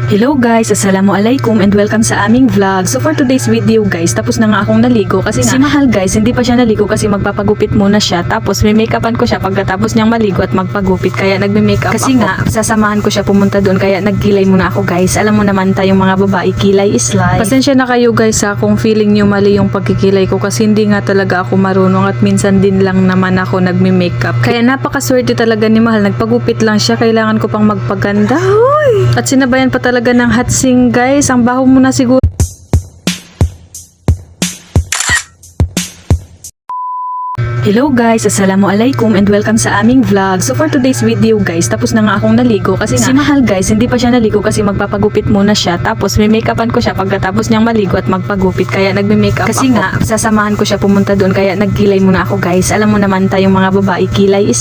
Hello guys, assalamualaikum and welcome sa aming vlog. So for today's video guys, tapos na nga akong naligo kasi si Mahal guys, hindi pa siya naligo kasi magpapagupit muna siya. Tapos may make-upan ko siya pagkatapos niyang maligo at magpagupit, kaya nagme-makeup kasi ako. Nga, sasamahan ko siya pumunta doon kaya nagkilay muna ako guys. Alam mo naman tayong mga babae, kilay is life. Pasensya na kayo guys sa kung feeling niyo mali yung pagkikilay ko kasi hindi nga talaga ako marunong at minsan din lang naman ako nagme-makeup. Kaya napakaswerte talaga ni Mahal, nagpagupit lang siya, kailangan ko pang magpaganda. Hoy! At sinabayan pa talaga ng hot sing guys, ang baho mo na siguro. Hello guys, assalamualaikum and welcome sa aming vlog. So for today's video guys, tapos na nga akong naligo kasi si Mahal guys, hindi pa siya naligo kasi magpapagupit muna siya. Tapos may make-upan ko siya pagkatapos niyang maligo at magpagupit, kaya nagme-makeup kasi ako. Nga, sasamahan ko siya pumunta doon kaya nagkilay muna ako guys. Alam mo naman tayong mga babae, kilay is